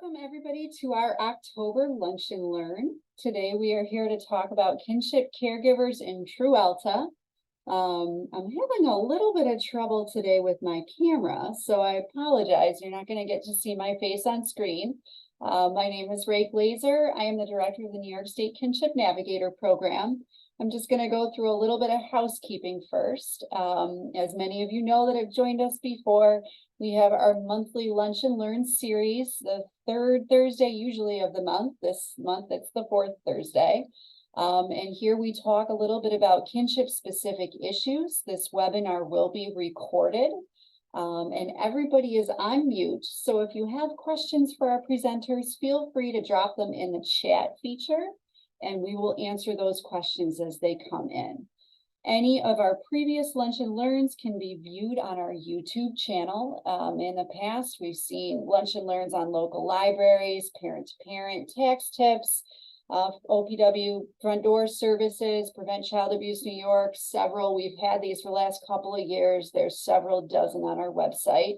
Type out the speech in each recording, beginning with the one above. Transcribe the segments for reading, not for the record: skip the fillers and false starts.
Welcome everybody to our October Lunch and Learn. Today we are here to talk about kinship caregivers in Trualta. I'm having a little bit of trouble today with my camera, so I apologize. You're not going to get to see my face on screen. My name is Ray Glazer. I am the director of the New York State Kinship Navigator Program. I'm just going to go through a little bit of housekeeping first. As many of you know that have joined us before, we have our monthly Lunch and Learn series, the third Thursday usually of the month. This month it's the fourth Thursday. And here we talk a little bit about kinship specific issues. This webinar will be recorded. And everybody is on mute. So if you have questions for our presenters, feel free to drop them in the chat feature, and we will answer those questions as they come in. Any of our previous Lunch and Learns can be viewed on our YouTube channel. In the past, we've seen Lunch and Learns on local libraries, parent-to-parent tax tips, OPW front door services, Prevent Child Abuse New York, several. We've had these for the last couple of years. There's several dozen on our website.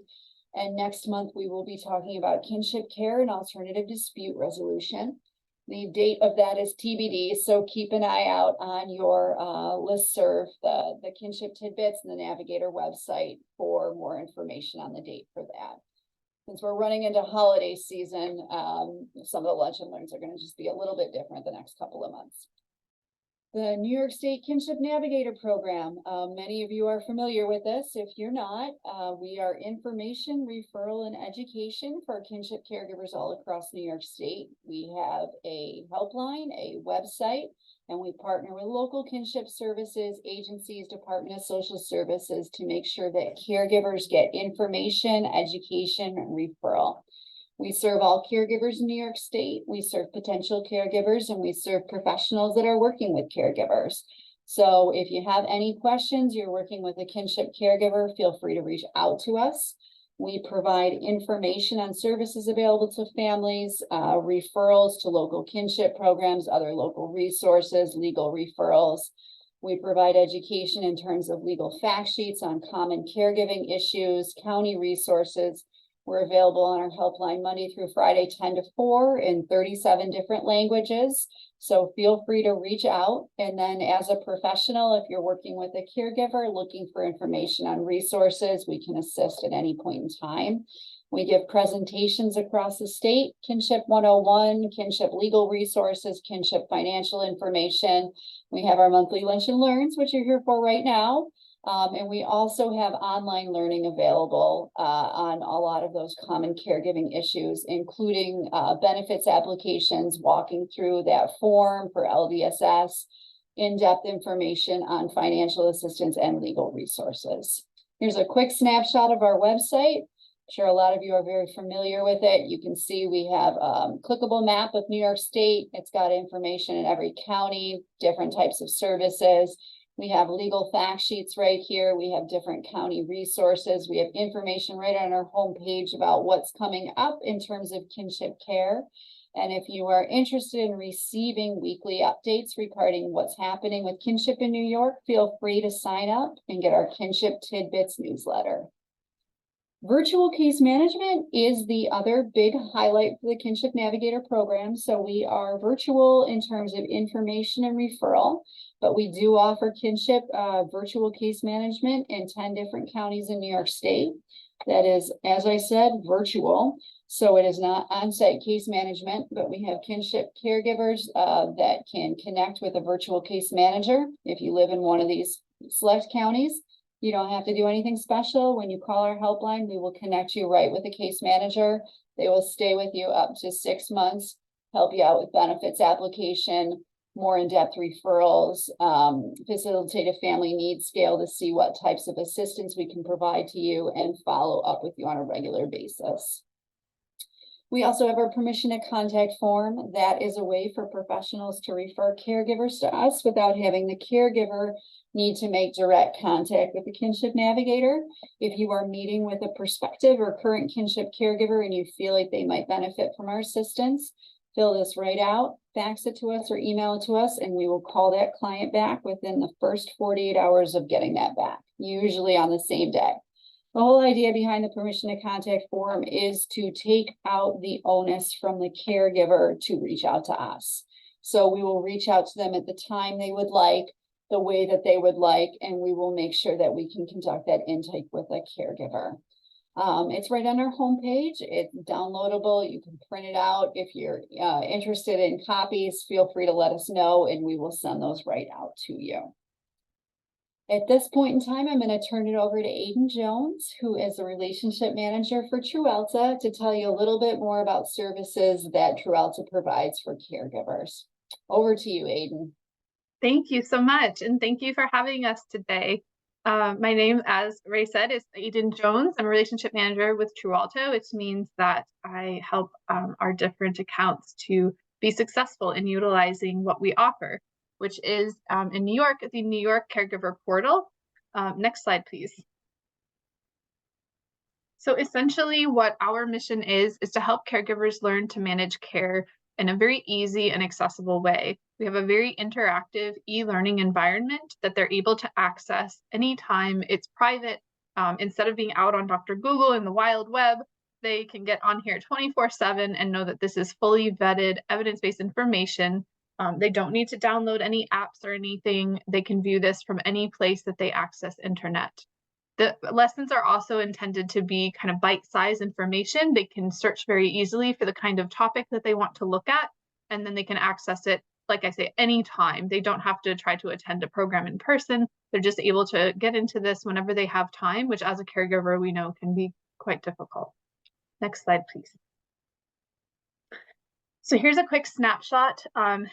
And next month, we will be talking about kinship care and alternative dispute resolution. The date of that is TBD, so keep an eye out on your listserv, the Kinship Tidbits and the Navigator website for more information on the date for that. Since we're running into holiday season, some of the Lunch and Learns are going to just be a little bit different the next couple of months. The New York State Kinship Navigator Program. Many of you are familiar with this. If you're not, we are information, referral, and education for kinship caregivers all across New York State. We have a helpline, a website, and we partner with local kinship services, agencies, Department of Social Services to make sure that caregivers get information, education, and referral. We serve all caregivers in New York State. We serve potential caregivers, and we serve professionals that are working with caregivers. So if you have any questions, you're working with a kinship caregiver, feel free to reach out to us. We provide information on services available to families, referrals to local kinship programs, other local resources, legal referrals. We provide education in terms of legal fact sheets on common caregiving issues, county resources. We're available on our helpline Monday through Friday, 10 to 4 in 37 different languages. So feel free to reach out. And then as a professional, if you're working with a caregiver looking for information on resources, we can assist at any point in time. We give presentations across the state, Kinship 101, Kinship Legal Resources, Kinship Financial Information. We have our monthly Lunch and Learns, which you're here for right now. And we also have online learning available on a lot of those common caregiving issues, including benefits applications, walking through that form for LDSS, in-depth information on financial assistance and legal resources. Here's a quick snapshot of our website. I'm sure a lot of you are very familiar with it. You can see we have a clickable map of New York State. It's got information in every county, different types of services. We have legal fact sheets right here. We have different county resources. We have information right on our homepage about what's coming up in terms of kinship care. And if you are interested in receiving weekly updates regarding what's happening with kinship in New York, feel free to sign up and get our Kinship Tidbits newsletter. Virtual case management is the other big highlight for the Kinship Navigator program. So we are virtual in terms of information and referral, but we do offer kinship virtual case management in 10 different counties in New York State. That is, as I said, virtual. So it is not on-site case management, but we have kinship caregivers that can connect with a virtual case manager. If you live in one of these select counties, you don't have to do anything special. When you call our helpline, we will connect you right with a case manager. They will stay with you up to 6 months, help you out with benefits application, more in-depth referrals, facilitate a family needs scale to see what types of assistance we can provide to you and follow up with you on a regular basis. We also have our permission to contact form. That is a way for professionals to refer caregivers to us without having the caregiver need to make direct contact with the Kinship Navigator. If you are meeting with a prospective or current kinship caregiver and you feel like they might benefit from our assistance, fill this right out, fax it to us or email it to us, and we will call that client back within the first 48 hours of getting that back, usually on the same day. The whole idea behind the permission to contact form is to take out the onus from the caregiver to reach out to us. So we will reach out to them at the time they would like, the way that they would like, and we will make sure that we can conduct that intake with a caregiver. It's right on our homepage. It's downloadable. You can print it out. If you're interested in copies, feel free to let us know and we will send those right out to you. At this point in time, I'm going to turn it over to Aiden Jones, who is a relationship manager for Trualta, to tell you a little bit more about services that Trualta provides for caregivers. Over to you, Aiden. Thank you so much, and thank you for having us today. My name, as Ray said, is Aiden Jones. I'm a relationship manager with Trualta, which means that I help our different accounts to be successful in utilizing what we offer, which is in New York, the New York Caregiver Portal. Next slide, please. So essentially what our mission is to help caregivers learn to manage care in a very easy and accessible way. We have a very interactive e-learning environment that they're able to access anytime. It's private. Instead of being out on Dr. Google in the wild web, they can get on here 24/7 and know that this is fully vetted, evidence-based information. They don't need to download any apps or anything. They can view this from any place that they access internet. The lessons are also intended to be kind of bite-sized information. They can search very easily for the kind of topic that they want to look at, and then they can access it, like I say, anytime. They don't have to try to attend a program in person. They're just able to get into this whenever they have time, which as a caregiver, we know can be quite difficult. Next slide, please. So here's a quick snapshot. I'm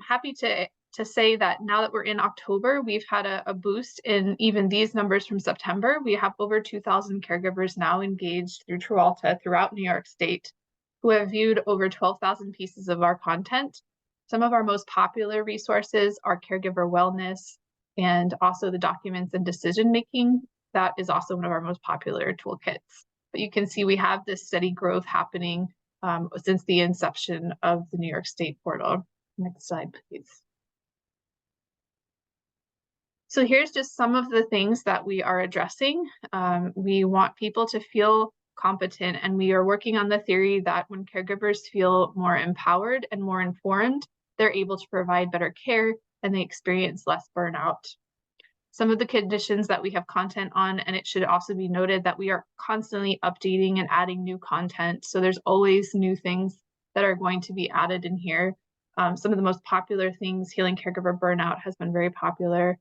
happy to say that now that we're in October, we've had a boost in even these numbers from September. We have over 2,000 caregivers now engaged through Trualta throughout New York State who have viewed over 12,000 pieces of our content. Some of our most popular resources are caregiver wellness and also the documents and decision-making. That is also one of our most popular toolkits. But you can see we have this steady growth happening since the inception of the New York State portal. Next slide, please. So here's just some of the things that we are addressing. We want people to feel competent, and we are working on the theory that when caregivers feel more empowered and more informed, they're able to provide better care and they experience less burnout. Some of the conditions that we have content on, and it should also be noted that we are constantly updating and adding new content. So there's always new things that are going to be added in here. Some of the most popular things, healing caregiver burnout has been very popular.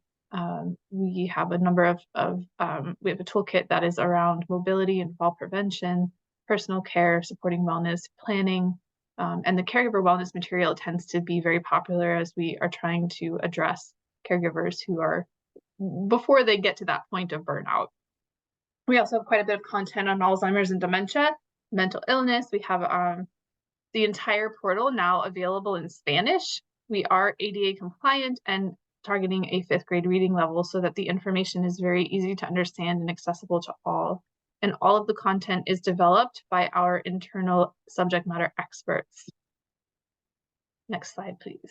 We have a number we have a toolkit that is around mobility and fall prevention, personal care, supporting wellness, planning, and the caregiver wellness material tends to be very popular as we are trying to address caregivers who are before they get to that point of burnout. We also have quite a bit of content on Alzheimer's and dementia, mental illness. We have the entire portal now available in Spanish. We are ADA compliant and targeting a 5th grade reading level so that the information is very easy to understand and accessible to all. And all of the content is developed by our internal subject matter experts. Next slide, please.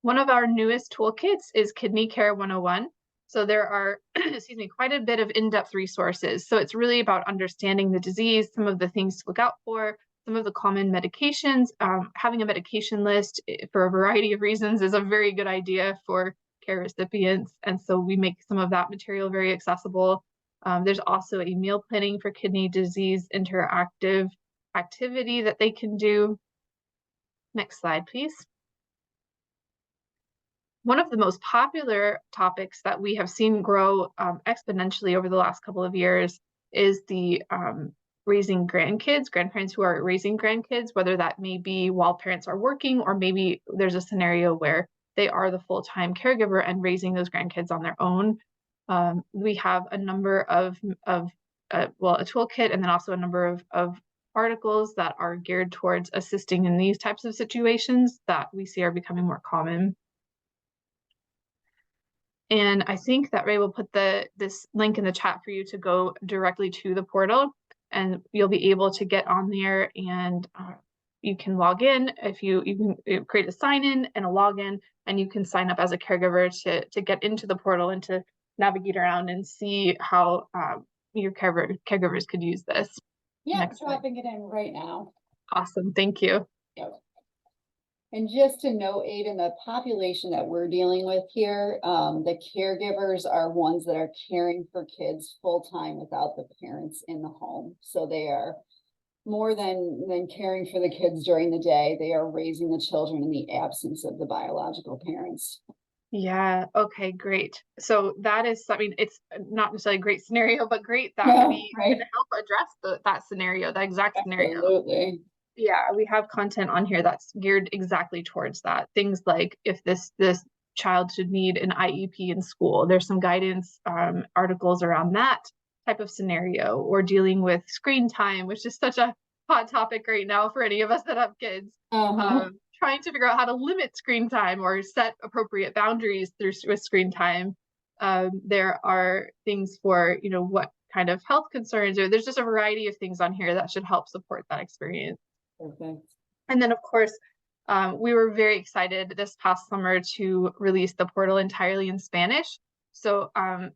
One of our newest toolkits is Kidney Care 101. So there are, excuse me, quite a bit of in-depth resources. So it's really about understanding the disease, some of the things to look out for, some of the common medications. Having a medication list for a variety of reasons is a very good idea for care recipients. And so we make some of that material very accessible. There's also a meal planning for kidney disease interactive activity that they can do. Next slide, please. One of the most popular topics that we have seen grow exponentially over the last couple of years is the raising grandkids, grandparents who are raising grandkids, whether that may be while parents are working, or maybe there's a scenario where they are the full-time caregiver and raising those grandkids on their own. We have a number of a toolkit, and then also a number of articles that are geared towards assisting in these types of situations that we see are becoming more common. And I think that Ray will put this link in the chat for you to go directly to the portal, and you'll be able to get on there and you can log in. If you can create a sign in and a login, and you can sign up as a caregiver to get into the portal and to navigate around and see how your caregivers could use this. Yeah, Next slide. dropping it in right now. Awesome, thank you. Yep. And just to note, Aiden, the population that we're dealing with here, the caregivers are ones that are caring for kids full-time without the parents in the home. So they are more than caring for the kids during the day. They are raising the children in the absence of the biological parents. Yeah, okay, great. So that is, I mean, it's not necessarily a great scenario, but great that we Right. can help address that scenario, that exact scenario. Absolutely. Yeah, we have content on here that's geared exactly towards that. Things like if this child should need an IEP in school, there's some guidance articles around that type of scenario, or dealing with screen time, which is such a hot topic right now for any of us that have kids. Trying to figure out how to limit screen time or set appropriate boundaries with screen time. There are things for, you know, what kind of health concerns, or there's just a variety of things on here that should help support that experience. Perfect. And then, of course, we were very excited this past summer to release the portal entirely in Spanish. So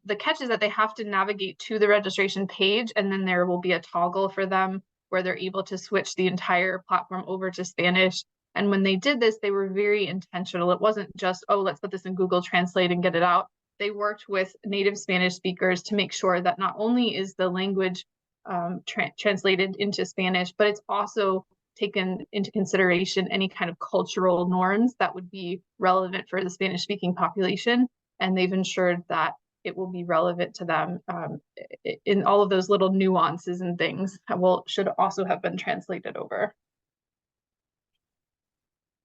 the catch is that they have to navigate to the registration page, and then there will be a toggle for them where they're able to switch the entire platform over to Spanish. And when they did this, they were very intentional. It wasn't just, oh, let's put this in Google Translate and get it out. They worked with native Spanish speakers to make sure that not only is the language translated into Spanish, but it's also taken into consideration any kind of cultural norms that would be relevant for the Spanish speaking population. And they've ensured that it will be relevant to them in all of those little nuances and things should also have been translated over.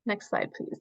Next slide, please.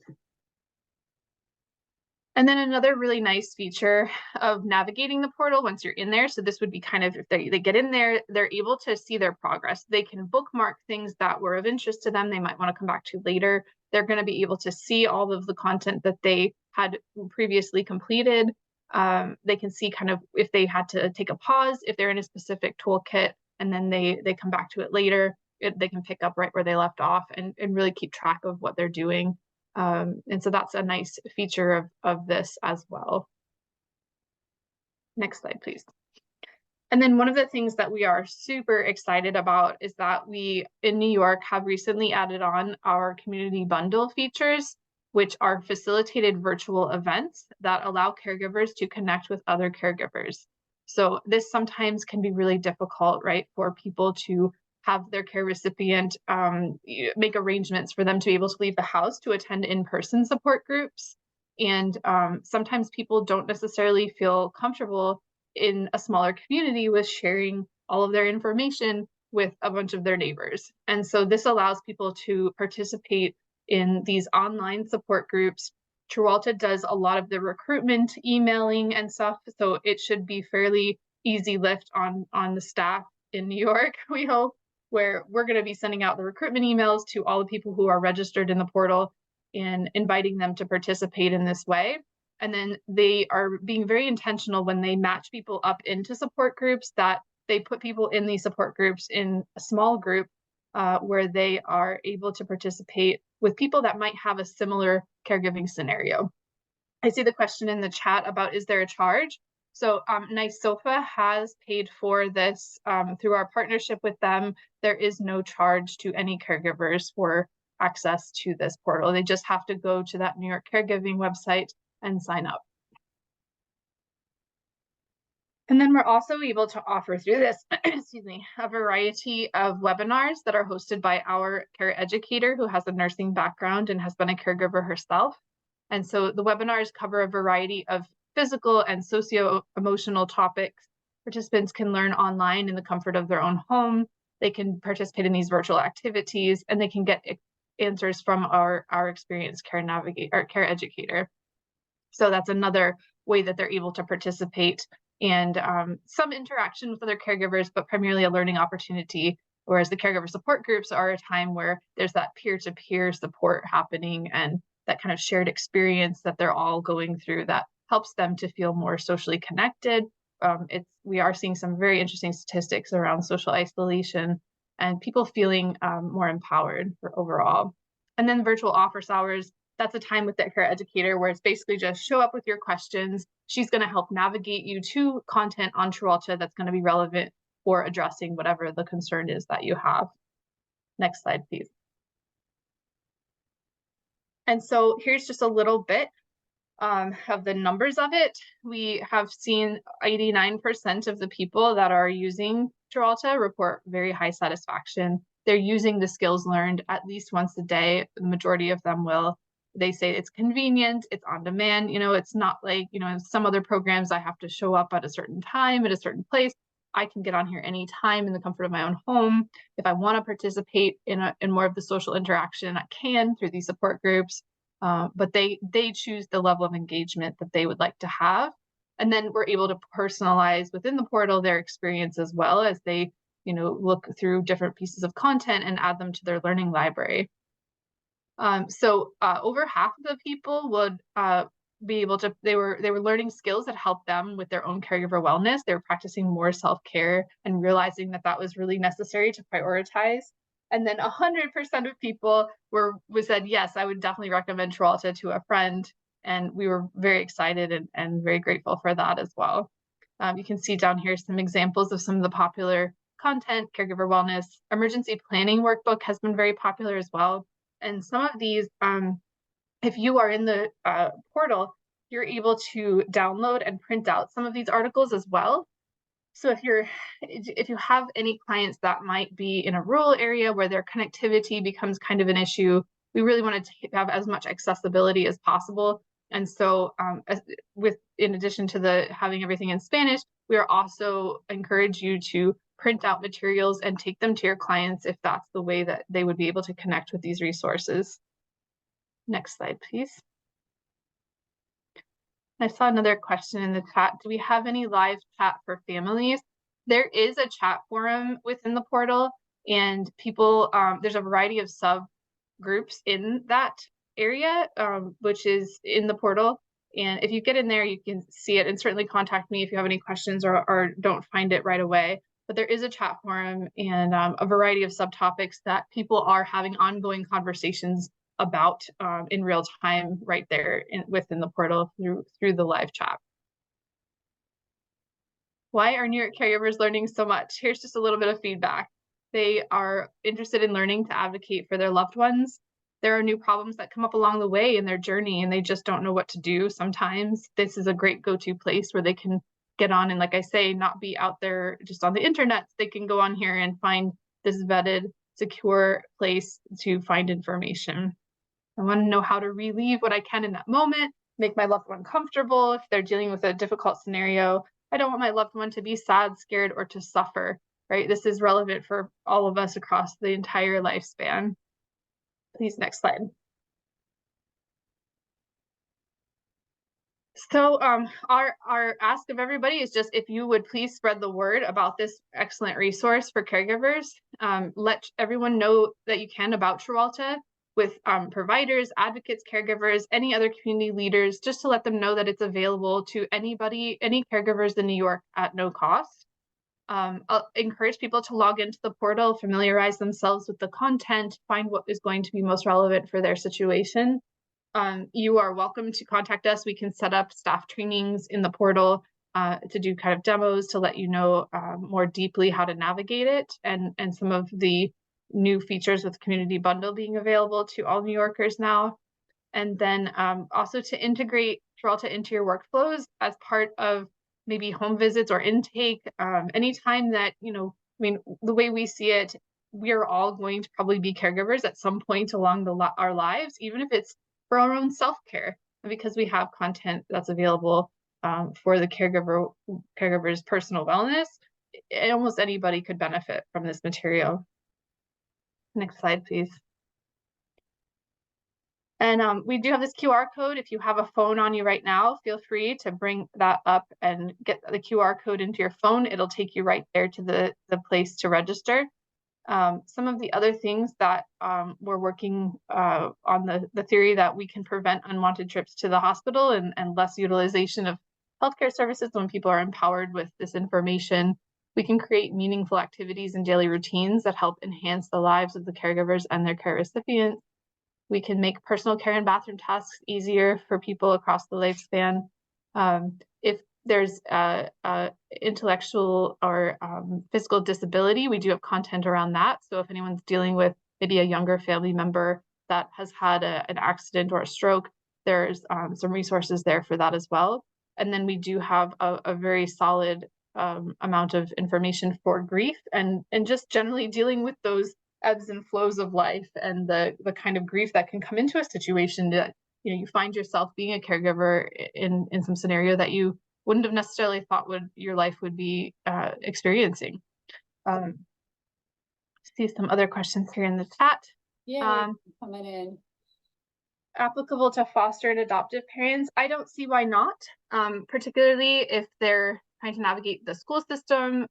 And then another really nice feature of navigating the portal once you're in there, so this would be kind of, if they get in there, they're able to see their progress. They can bookmark things that were of interest to them, they might want to come back to later. They're going to be able to see all of the content that they had previously completed. They can see kind of if they had to take a pause, if they're in a specific toolkit, and then they come back to it later. They can pick up right where they left off and really keep track of what they're doing. And so that's a nice feature of this as well. Next slide, please. And then one of the things that we are super excited about is that we in New York have recently added on our community bundle features, which are facilitated virtual events that allow caregivers to connect with other caregivers. So this sometimes can be really difficult, right, for people to have their care recipient make arrangements for them to be able to leave the house to attend in-person support groups. And sometimes people don't necessarily feel comfortable in a smaller community with sharing all of their information with a bunch of their neighbors. And so this allows people to participate in these online support groups. Trualta does a lot of the recruitment, emailing and stuff, so it should be fairly easy lift on the staff in New York, we hope, where we're going to be sending out the recruitment emails to all the people who are registered in the portal and inviting them to participate in this way. And then they are being very intentional when they match people up into support groups, that they put people in these support groups in a small group where they are able to participate with people that might have a similar caregiving scenario. I see the question in the chat about, is there a charge? So Nice Sofa has paid for this through our partnership with them. There is no charge to any caregivers for access to this portal. They just have to go to that New York Caregiving website and sign up. And then we're also able to offer through this, excuse me, a variety of webinars that are hosted by our care educator who has a nursing background and has been a caregiver herself. And so the webinars cover a variety of physical and socio-emotional topics. Participants can learn online in the comfort of their own home. They can participate in these virtual activities, and they can get answers from our experienced care educator. So that's another way that they're able to participate, and some interaction with other caregivers, but primarily a learning opportunity. Whereas the caregiver support groups are a time where there's that peer-to-peer support happening and that kind of shared experience that they're all going through that helps them to feel more socially connected. We are seeing some very interesting statistics around social isolation and people feeling more empowered overall. And then virtual office hours that's a time with the care educator where it's basically just show up with your questions. She's going to help navigate you to content on Trualta that's going to be relevant for addressing whatever the concern is that you have. Next slide, please. And so here's just a little bit of the numbers of it. We have seen 89% of the people that are using Trualta report very high satisfaction. They're using the skills learned at least once a day. The majority of them will. They say it's convenient, it's on demand. It's not like, in some other programs, I have to show up at a certain time at a certain place. I can get on here anytime in the comfort of my own home. If I want to participate in more of the social interaction, I can through these support groups. But they choose the level of engagement that they would like to have. And then we're able to personalize within the portal their experience as well as they, look through different pieces of content and add them to their learning library. So over half of the people would be able to, they were learning skills that helped them with their own caregiver wellness. They were practicing more self-care and realizing that that was really necessary to prioritize. And then 100% of people said, yes, I would definitely recommend Trualta to a friend. And we were very excited and very grateful for that as well. You can see down here some examples of some of the popular content. Caregiver wellness, emergency planning workbook has been very popular as well. And some of these, if you are in the portal, you're able to download and print out some of these articles as well. So if you have any clients that might be in a rural area where their connectivity becomes kind of an issue, we really want to have as much accessibility as possible. And so in addition to having everything in Spanish, we are also encourage you to print out materials and take them to your clients if that's the way that they would be able to connect with these resources. Next slide, please. I saw another question in the chat. Do we have any live chat for families? There is a chat forum within the portal, and people, there's a variety of subgroups in that area, which is in the portal. And if you get in there, you can see it, and certainly contact me if you have any questions or don't find it right away. But there is a chat forum and a variety of subtopics that people are having ongoing conversations about in real time right there within the portal through the live chat. Why are New York caregivers learning so much? Here's just a little bit of feedback. They are interested in learning to advocate for their loved ones. There are new problems that come up along the way in their journey and they just don't know what to do. Sometimes this is a great go-to place where they can get on and, like I say, not be out there just on the internet. They can go on here and find this vetted, secure place to find information. I want to know how to relieve what I can in that moment, make my loved one comfortable if they're dealing with a difficult scenario. I don't want my loved one to be sad, scared, or to suffer, right? This is relevant for all of us across the entire lifespan. Please, next slide. So our ask of everybody is just if you would please spread the word about this excellent resource for caregivers. Let everyone know that you can about Trualta with providers, advocates, caregivers, any other community leaders, just to let them know that it's available to anybody, any caregivers in New York at no cost. I'll encourage people to log into the portal, familiarize themselves with the content, find what is going to be most relevant for their situation. You are welcome to contact us. We can set up staff trainings in the portal to do kind of demos to let you know more deeply how to navigate it and some of the new features with Community Bundle being available to all New Yorkers now. And then also to integrate Trualta into your workflows as part of maybe home visits or intake. Anytime that, I mean, the way we see it, we are all going to probably be caregivers at some point along our lives, even if it's for our own self-care, because we have content that's available for the caregiver's personal wellness. Almost anybody could benefit from this material. Next slide, please. And we do have this QR code. If you have a phone on you right now, feel free to bring that up and get the QR code into your phone. It'll take you right there to the place to register. Some of the other things that we're working on the theory that we can prevent unwanted trips to the hospital and less utilization of healthcare services when people are empowered with this information. We can create meaningful activities and daily routines that help enhance the lives of the caregivers and their care recipients. We can make personal care and bathroom tasks easier for people across the lifespan. If there's a intellectual or physical disability, we do have content around that. So if anyone's dealing with maybe a younger family member that has had an accident or a stroke, there's some resources there for that as well. And then we do have a very solid amount of information for grief and just generally dealing with those ebbs and flows of life and the kind of grief that can come into a situation that you find yourself being a caregiver in some scenario that you wouldn't have necessarily thought your life would be experiencing. See some other questions here in the chat. Yeah, coming in. Applicable to foster and adoptive parents, I don't see why not, particularly if they're trying to navigate the school system.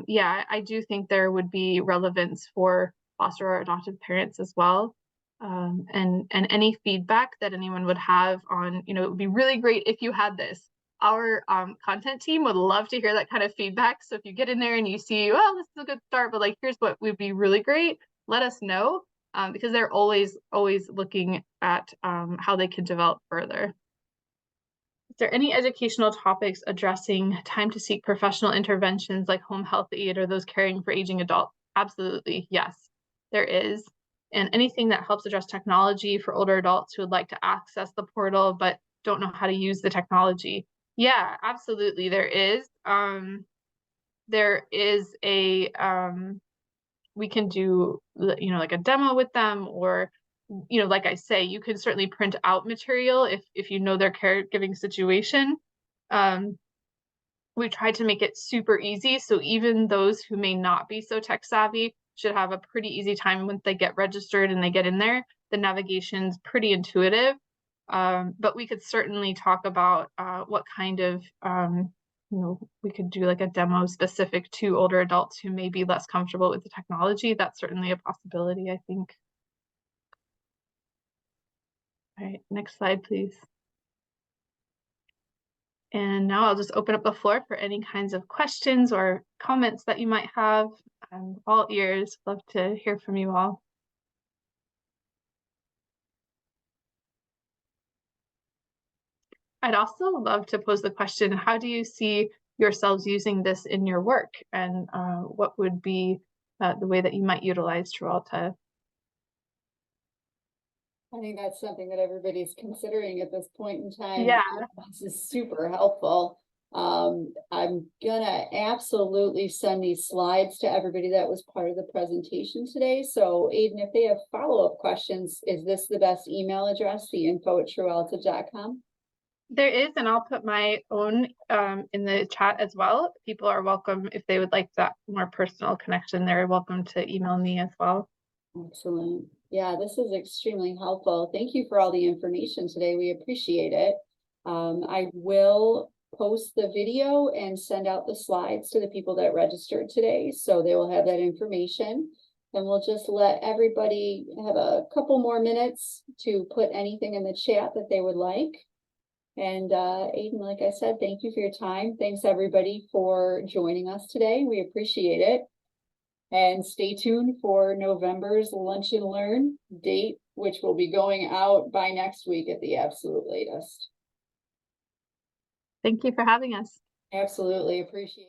Yeah, I do think there would be relevance for foster or adoptive parents as well. And any feedback that anyone would have on, it would be really great if you had this. Our content team would love to hear that kind of feedback. So if you get in there and you see, well, this is a good start, but like, here's what would be really great, let us know. Because they're always looking at how they can develop further. Is there any educational topics addressing time to seek professional interventions like home health aid or those caring for aging adults? Absolutely, yes, there is. And anything that helps address technology for older adults who would like to access the portal but don't know how to use the technology. Yeah, absolutely, there is. There is a we can do like a demo with them, or like I say, you can certainly print out material if you know their caregiving situation. We tried to make it super easy, so even those who may not be so tech savvy should have a pretty easy time once they get registered and they get in there. The navigation's pretty intuitive, but we could certainly talk about what kind of we could do like a demo specific to older adults who may be less comfortable with the technology. That's certainly a possibility, I think. All right, next slide, please. And now I'll just open up the floor for any kinds of questions or comments that you might have. I'm all ears, love to hear from you all. I'd also love to pose the question, how do you see yourselves using this in your work? And what would be the way that you might utilize Trualta? I think that's something that everybody's considering at this point in time. Yeah. This is super helpful. I'm gonna absolutely send these slides to everybody that was part of the presentation today. So Aiden, if they have follow-up questions, is this the best email address, the info@trualta.com? There is, and I'll put my own in the chat as well. People are welcome, if they would like that more personal connection, they're welcome to email me as well. Excellent. Yeah, this is extremely helpful. Thank you for all the information today. We appreciate it. I will post the video and send out the slides to the people that registered today, so they will have that information. And we'll just let everybody have a couple more minutes to put anything in the chat that they would like. And Aiden, like I said, thank you for your time. Thanks everybody for joining us today. We appreciate it. And stay tuned for November's Lunch and Learn date, which will be going out by next week at the absolute latest. Thank you for having us. Absolutely appreciate it.